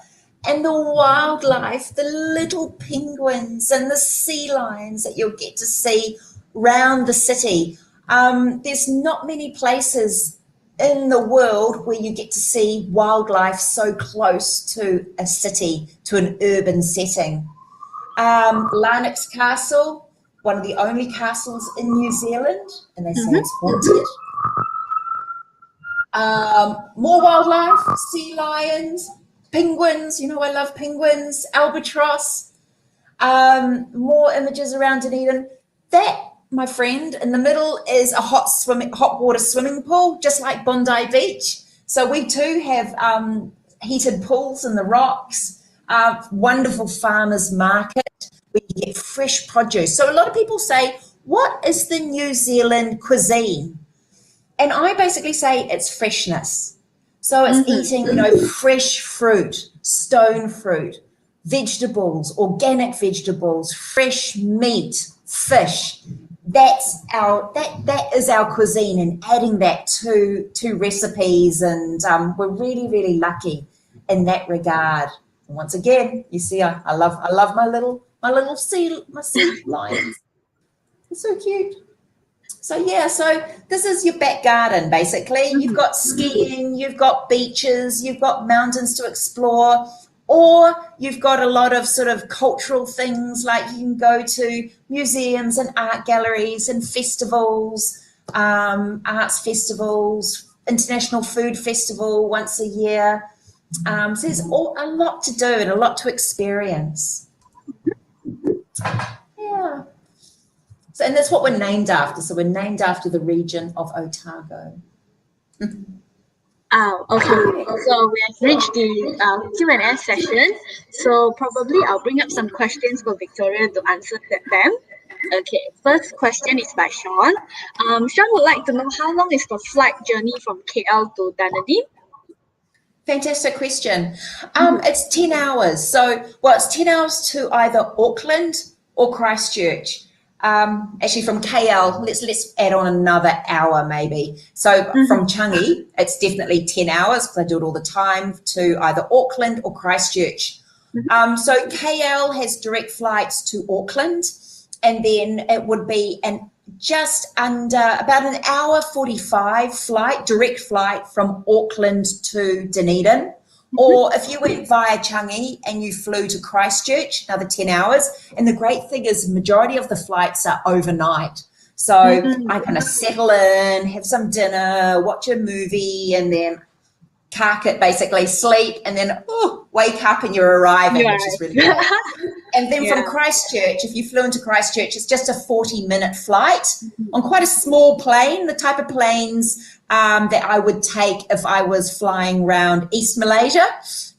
And the wildlife, the little penguins and the sea lions that you'll get to see round the city. There's not many places in the world where you get to see wildlife so close to a city, to an urban setting. Larnax Castle, one of the only castles in New Zealand, and they say it's haunted. More wildlife, sea lions, penguins, you know I love penguins, albatross, more images around Dunedin. That, my friend, in the middle is a hot water swimming pool, just like Bondi Beach. So we too have heated pools in the rocks, wonderful farmers market where you get fresh produce. So a lot of people say, what is the New Zealand cuisine? And I basically say it's freshness. So it's eating, fresh fruit, stone fruit, vegetables, organic vegetables, fresh meat, fish. That is our cuisine, and adding that to recipes, and we're really, really lucky in that regard. And once again, you see, I love my little sea lions. They're so cute. So yeah, so this is your back garden, basically. You've got skiing, you've got beaches, you've got mountains to explore, or you've got a lot of sort of cultural things, like you can go to museums and art galleries and festivals, arts festivals, International Food Festival once a year. So there's a lot to do and a lot to experience. Yeah. So, and that's what we're named after. So we're named after the region of Otago. Okay. So we have reached the Q&A session. So probably I'll bring up some questions for Victoria to answer them. Okay, first question is by Sean. Sean would like to know, how long is the flight journey from KL to Dunedin? Fantastic question. It's 10 hours. So, well, it's 10 hours to either Auckland or Christchurch. Actually from KL, let's add on another hour maybe. So from Changi, it's definitely 10 hours because I do it all the time, to either Auckland or Christchurch. So KL has direct flights to Auckland, and then it would be just under about an hour 45 direct flight from Auckland to Dunedin. Or if you went via Changi and you flew to Christchurch, another 10 hours. And the great thing is, majority of the flights are overnight. So I kind of settle in, have some dinner, watch a movie, and then cark it, basically sleep, and then wake up and you're arriving, which is really good. And then from Christchurch, if you flew into Christchurch, it's just a 40-minute flight on quite a small plane, the type of planes that I would take if I was flying around East Malaysia.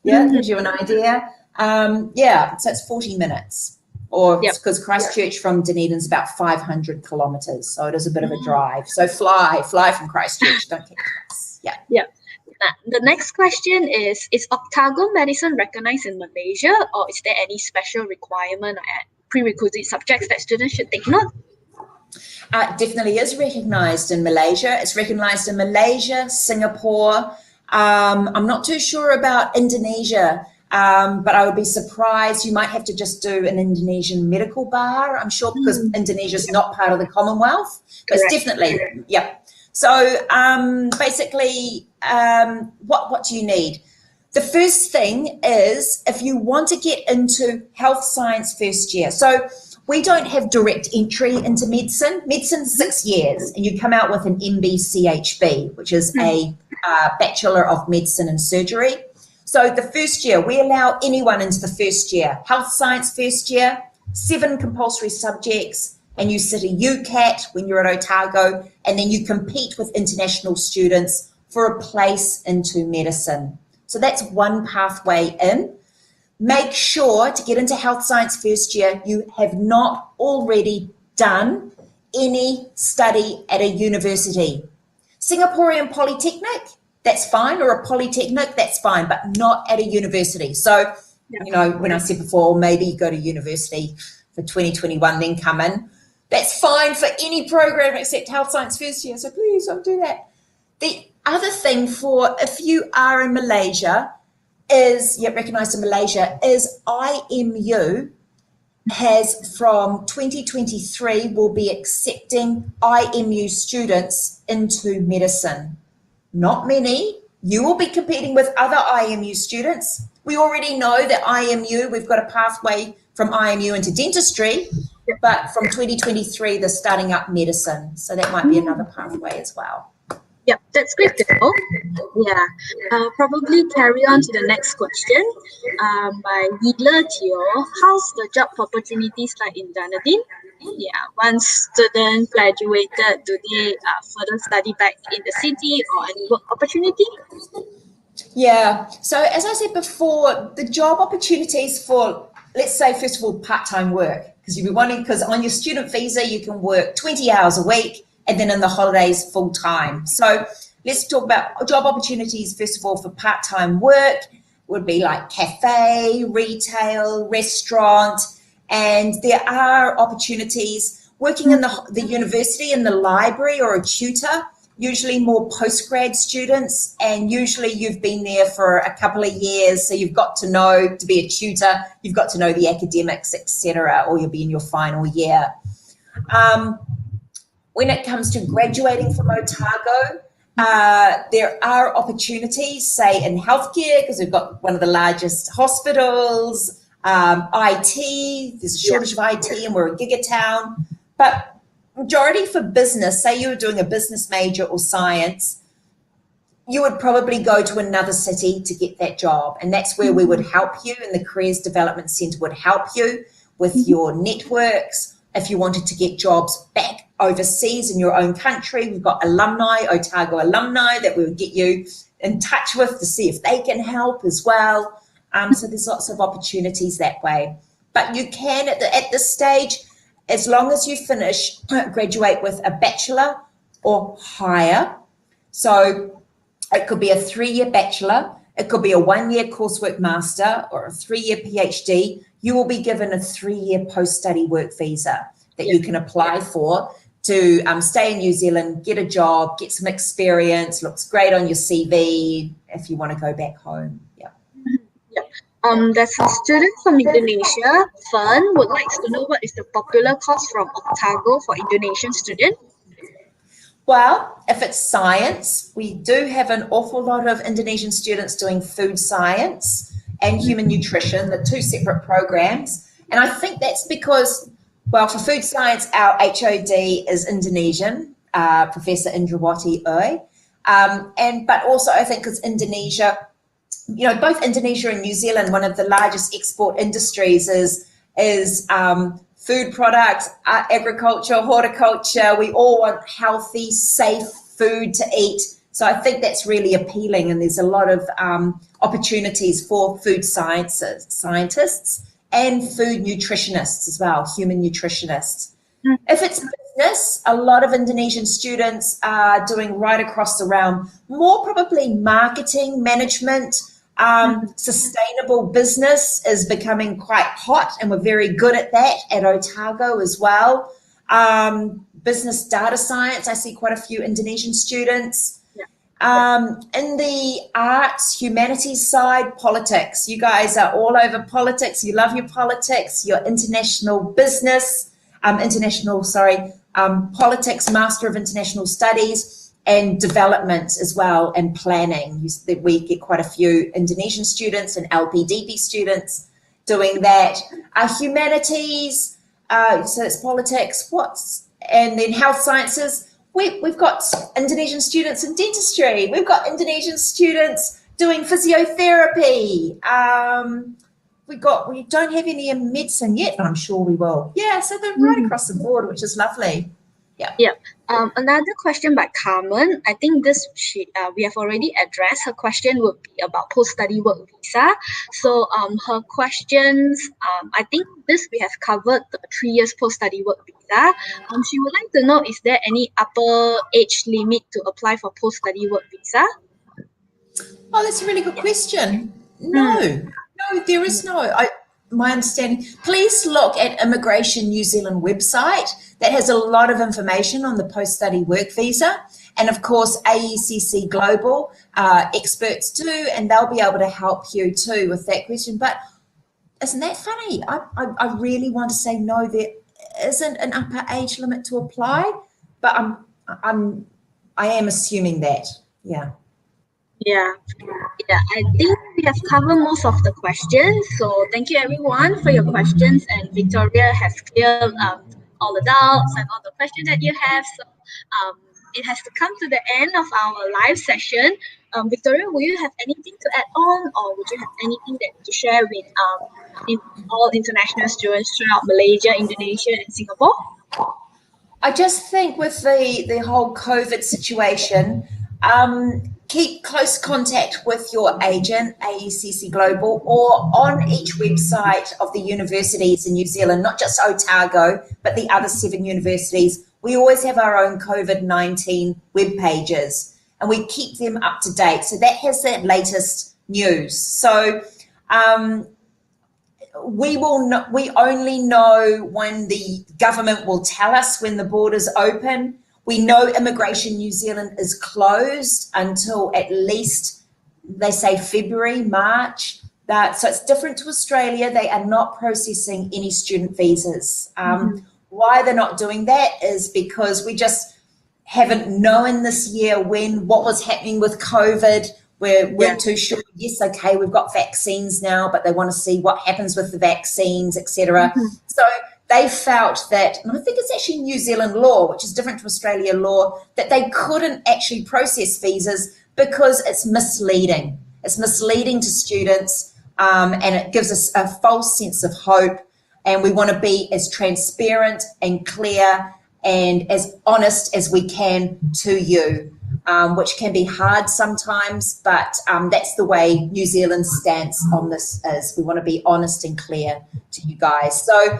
Yeah, gives you an idea. So it's 40 minutes. Or because Christchurch from Dunedin is about 500 kilometres, so it is a bit of a drive. So fly from Christchurch, don't get close. Yeah. The next question is Otago medicine recognized in Malaysia, or is there any special requirement or prerequisite subjects that students should take note? Definitely is recognised in Malaysia. It's recognised in Malaysia, Singapore. I'm not too sure about Indonesia, but I would be surprised. You might have to just do an Indonesian medical bar, I'm sure, because Indonesia is not part of the Commonwealth. But it's definitely, So basically, what do you need? The first thing is, if you want to get into health science first year, so we don't have direct entry into medicine. Medicine's 6 years, and you come out with an MBCHB, which is a Bachelor of Medicine and Surgery. So the first year, we allow anyone into the first year. Health science first year, 7 compulsory subjects, and you sit a UCAT when you're at Otago, and then you compete with international students for a place into medicine. So that's one pathway in. Make sure to get into health science first year, you have not already done any study at a university. Singaporean Polytechnic, that's fine, or a polytechnic, that's fine, but not at a university. So, when I said before, maybe you go to university for 2021, then come in. That's fine for any program except health science first year. So please don't do that. The other thing, for if you are in Malaysia, is, yet recognised in Malaysia, is IMU has from 2023 will be accepting IMU students into medicine. Not many. You will be competing with other IMU students. We already know that IMU, we've got a pathway from IMU into dentistry, but from 2023 they're starting up medicine. So that might be another pathway as well. Yep, that's great to know. Yeah, probably carry on to the next question by Yidla Teo. How's the job opportunities like in Dunedin? Yeah, once students graduated, do they further study back in the city or any work opportunity? Yeah, so as I said before, the job opportunities for, let's say, first of all, part-time work, because you'll be wondering, because on your student visa, you can work 20 hours a week, and then in the holidays, full-time. So let's talk about job opportunities, first of all, for part-time work, would be like cafe, retail, restaurant, and there are opportunities working in the university, in the library or a tutor, usually more postgrad students, and usually you've been there for a couple of years, so you've got to know, to be a tutor, you've got to know the academics, etc., or you'll be in your final year. When it comes to graduating from Otago, there are opportunities, say in healthcare, because we've got one of the largest hospitals, IT, there's a shortage of IT and we're a gigatown, but majority for business, say you were doing a business major or science, you would probably go to another city to get that job. And that's where we would help you, and the Careers Development Centre would help you with your networks. If you wanted to get jobs back overseas in your own country, we've got alumni, Otago alumni, that we would get you in touch with to see if they can help as well. So there's lots of opportunities that way. But you can, at this stage, as long as you graduate with a bachelor or higher. So it could be a 3-year bachelor, it could be a 1-year coursework master or a 3-year PhD. You will be given a 3-year post-study work visa that you can apply for to stay in New Zealand, get a job, get some experience, looks great on your CV if you want to go back home. Yeah. There's a student from Indonesia, Fern, would like to know what is the popular course from Otago for Indonesian students? Well, if it's science, we do have an awful lot of Indonesian students doing food science and human nutrition, the 2 separate programs. And I think that's because, well, for food science, our HOD is Indonesian, Professor Indrawati Oi. But also I think because Indonesia, you know, both Indonesia and New Zealand, one of the largest export industries is food products, agriculture, horticulture. We all want healthy, safe food to eat. So I think that's really appealing, and there's a lot of opportunities for food scientists and food nutritionists as well, human nutritionists. If it's business, a lot of Indonesian students are doing right across the realm, more probably marketing, management, sustainable business is becoming quite hot, and we're very good at that at Otago as well. Business data science, I see quite a few Indonesian students. In the arts, humanities side, politics. You guys are all over politics. You love your politics, your international business, politics, Master of International Studies, and development as well, and planning. We get quite a few Indonesian students and LPDP students doing that. Humanities, so it's politics, and then health sciences. We've got Indonesian students in dentistry. We've got Indonesian students doing physiotherapy. We don't have any in medicine yet, but I'm sure we will. Yeah, so they're right across the board, which is lovely. Yeah. Another question by Carmen. I think we have already addressed. Her question would be about post-study work visa. So her questions, I think we have covered the 3 years post-study work visa. She would like to know, is there any upper age limit to apply for post-study work visa? Oh, that's a really good question. No, there is no. My understanding, please look at Immigration New Zealand website that has a lot of information on the post-study work visa. And of course, AECC Global experts too, and they'll be able to help you too with that question. But isn't that funny? I really want to say no, there isn't an upper age limit to apply, but I am assuming that. Yeah. Yeah, I think we have covered most of the questions. So thank you everyone for your questions, and Victoria has cleared all the doubts and all the questions that you have. So it has to come to the end of our live session. Victoria, will you have anything to add on, or would you have anything that to share with all international students throughout Malaysia, Indonesia, and Singapore? I just think with the whole COVID situation, keep close contact with your agent, AECC Global, or on each website of the universities in New Zealand, not just Otago, but the other 7 universities. We always have our own COVID-19 web pages, and we keep them up to date. So that has that latest news. So we only know when the government will tell us when the borders open. We know Immigration New Zealand is closed until at least, they say, February, March. So it's different to Australia. They are not processing any student visas. Why they're not doing that is because we just haven't known this year what was happening with COVID. We weren't too sure. Yes, okay, we've got vaccines now, but they want to see what happens with the vaccines, etc. So they felt that, and I think it's actually New Zealand law, which is different to Australia law, that they couldn't actually process visas because it's misleading. It's misleading to students, and it gives us a false sense of hope. And we want to be as transparent and clear and as honest as we can to you, which can be hard sometimes, but that's the way New Zealand's stance on this is. We want to be honest and clear to you guys. So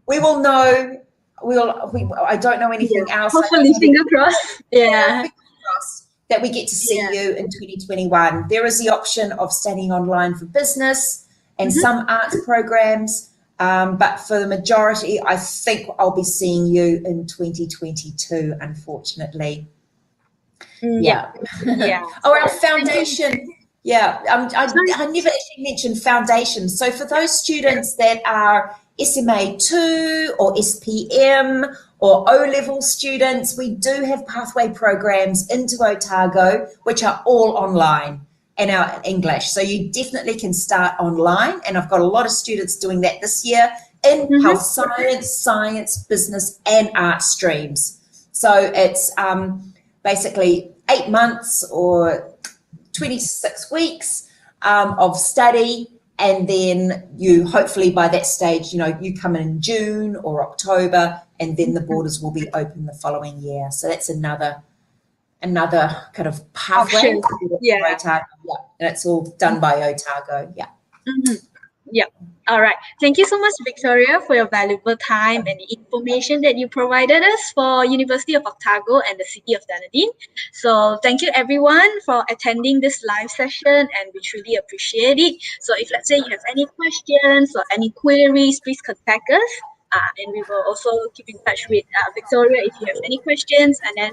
we will know. I don't know anything else. Hopefully, finger crossed. Yeah. Fingers crossed that we get to see you in 2021. There is the option of studying online for business and some arts programs. But for the majority, I think I'll be seeing you in 2022, unfortunately. Yeah. Oh, our foundation. Yeah, I never actually mentioned foundation. So for those students that are SMA 2 or SPM or O-level students, we do have pathway programs into Otago, which are all online and our English. So you definitely can start online. And I've got a lot of students doing that this year in health science, business, and art streams. So it's basically 8 months or 26 weeks of study. And then you hopefully by that stage, you come in June or October, and then the borders will be open the following year. So that's another kind of pathway. Otago. Yeah, and it's all done by Otago. Yeah. Yeah. All right. Thank you so much, Victoria, for your valuable time and the information that you provided us for University of Otago and the City of Dunedin. So thank you everyone for attending this live session, and we truly appreciate it. So if let's say you have any questions or any queries, please contact us. And we will also keep in touch with Victoria if you have any questions, and then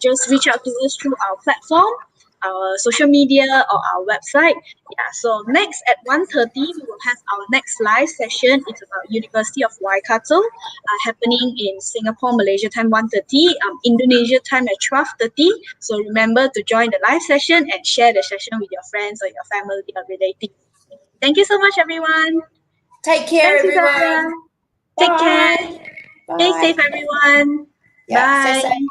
just reach out to us through our platform, our social media, or our website. Yeah, so next at 1:30, we will have our next live session. It's about University of Waikato, happening in Singapore, Malaysia time 1:30, Indonesia time at 12:30. So remember to join the live session and share the session with your friends or your family or relatives. Thank you so much, everyone. Take care, Thanks, everyone. Take Bye. care. Bye. Stay safe, everyone. Yeah, Bye. stay safe.